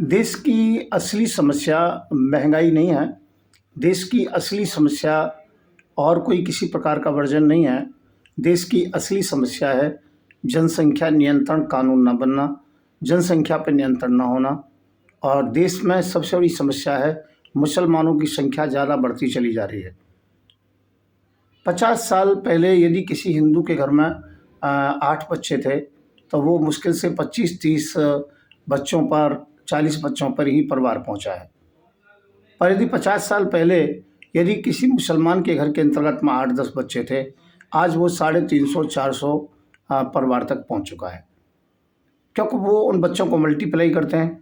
देश की असली समस्या महंगाई नहीं है। देश की असली समस्या और कोई किसी प्रकार का वर्जन नहीं है। देश की असली समस्या है जनसंख्या नियंत्रण कानून ना बनना, जनसंख्या पे नियंत्रण ना होना। और देश में सबसे बड़ी समस्या है मुसलमानों की संख्या ज़्यादा बढ़ती चली जा रही है। 50 साल पहले यदि किसी हिंदू के घर में 8 बच्चे थे तो वो मुश्किल से 25-30 बच्चों पर, 40 बच्चों पर ही परिवार पहुंचा है। पर यदि 50 साल पहले यदि किसी मुसलमान के घर के अंतर्गत में 8-10 बच्चे थे, आज वो 350-400 परिवार तक पहुंच चुका है, क्योंकि वो उन बच्चों को मल्टीप्लाई करते हैं।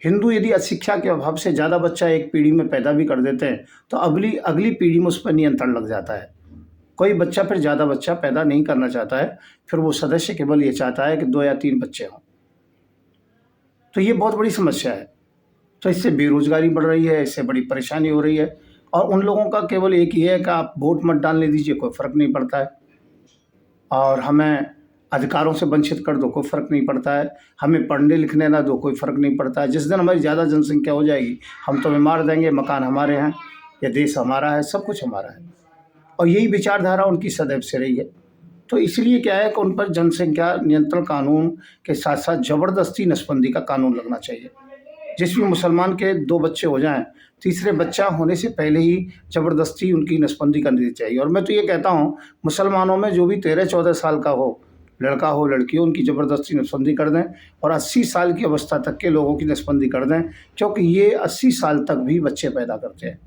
हिंदू यदि अशिक्षा के अभाव से ज़्यादा बच्चा एक पीढ़ी में पैदा भी कर देते हैं तो अगली अगली पीढ़ी में उस पर नियंत्रण लग जाता है। कोई बच्चा फिर ज़्यादा बच्चा पैदा नहीं करना चाहता है, फिर वो सदस्य केवल ये चाहता है कि 2 या 3 बच्चे हों। तो ये बहुत बड़ी समस्या है। तो इससे बेरोज़गारी बढ़ रही है, इससे बड़ी परेशानी हो रही है। और उन लोगों का केवल एक ही है कि आप वोट मत डालने दीजिए, कोई फ़र्क नहीं पड़ता है। और हमें अधिकारों से वंचित कर दो, कोई फ़र्क नहीं पड़ता है। हमें पढ़ने लिखने ना दो, कोई फ़र्क नहीं पड़ता है। जिस दिन हमारी ज़्यादा जनसंख्या हो जाएगी, हम तुम्हें मार देंगे, मकान हमारे हैं, ये देश हमारा है, सब कुछ हमारा है। और यही विचारधारा उनकी सदैव से रही है। तो इसलिए क्या है कि उन पर जनसंख्या नियंत्रण कानून के साथ-साथ ज़बरदस्ती नसबंदी का कानून लगना चाहिए, जिसमें मुसलमान के 2 बच्चे हो जाएँ, तीसरे बच्चा होने से पहले ही ज़बरदस्ती उनकी नसबंदी कर देनी चाहिए। और मैं तो ये कहता हूँ, मुसलमानों में जो भी 13-14 साल का हो, लड़का हो, लड़की हो, उनकी ज़बरदस्ती नसबंदी कर दें और 80 साल की अवस्था तक के लोगों की नसबंदी कर दें, क्योंकि ये 80 साल तक भी बच्चे पैदा करते हैं।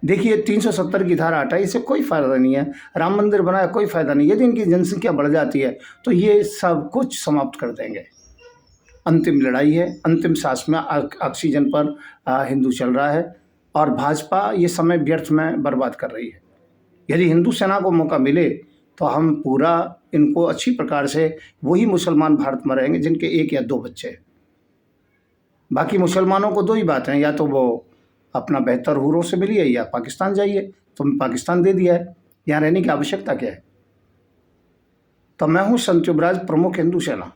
देखिए 370 की धारा हटाई, इससे कोई फ़ायदा नहीं है। राम मंदिर बनाया, कोई फ़ायदा नहीं। यदि इनकी जनसंख्या बढ़ जाती है तो ये सब कुछ समाप्त कर देंगे। अंतिम लड़ाई है, अंतिम सांस में ऑक्सीजन पर हिंदू चल रहा है और भाजपा ये समय व्यर्थ में बर्बाद कर रही है। यदि हिंदू सेना को मौका मिले तो हम पूरा इनको अच्छी प्रकार से, वही मुसलमान भारत में रहेंगे जिनके 1 या 2 बच्चे हैं। बाकी मुसलमानों को 2 ही बात है, या तो वो अपना बेहतर हूरों से मिलिए या पाकिस्तान जाइए। तो पाकिस्तान दे दिया है, यहाँ रहने की आवश्यकता क्या है। तो मैं हूँ संत युवराज, प्रमुख हिंदू सेना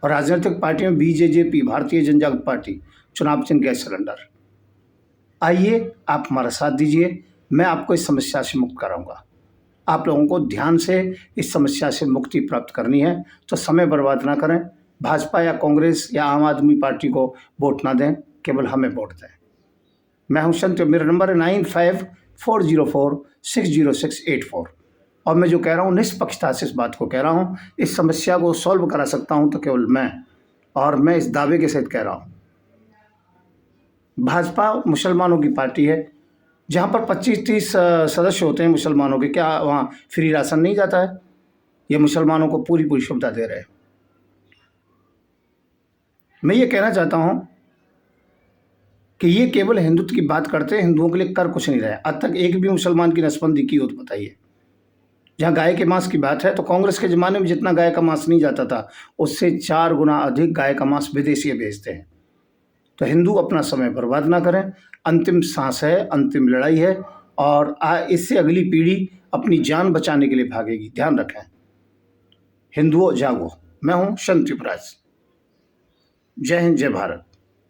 और राजनीतिक पार्टी में बीजेजेपी, भारतीय जनजागृत पार्टी, चुनाव चिन्ह गैस सिलेंडर। आइए, आप हमारा साथ दीजिए, मैं आपको इस समस्या से मुक्त कराऊंगा। आप लोगों को ध्यान से इस समस्या से मुक्ति प्राप्त करनी है, तो समय बर्बाद ना करें। भाजपा या कांग्रेस या आम आदमी पार्टी को वोट ना दें, केवल हमें वोट दें। मैं हूं संत, मेरा नंबर है 9540460684। और मैं जो कह रहा हूँ निष्पक्षता से इस बात को कह रहा हूँ। इस समस्या को सॉल्व करा सकता हूँ तो केवल मैं, और मैं इस दावे के साथ कह रहा हूँ। भाजपा मुसलमानों की पार्टी है, जहाँ पर 25-30 सदस्य होते हैं मुसलमानों के, क्या वहाँ फ्री राशन नहीं जाता है? ये मुसलमानों को पूरी सुविधा दे रहे हैं। मैं ये कहना चाहता हूँ कि ये केवल हिंदुत्व की बात करते हैं, हिंदुओं के लिए कर कुछ नहीं रहे। आज तक एक भी मुसलमान की नसबंदी की हो तो बताइए। जहाँ गाय के मांस की बात है तो कांग्रेस के ज़माने में जितना गाय का मांस नहीं जाता था, उससे 4 गुना अधिक गाय का मांस विदेशी भेजते हैं। तो हिंदू अपना समय बर्बाद ना करें। अंतिम सांस है, अंतिम लड़ाई है और इससे अगली पीढ़ी अपनी जान बचाने के लिए भागेगी। ध्यान रखें। हिंदुओं जागो। मैं हूँ संत युवराज। जय हिंद, जय भारत।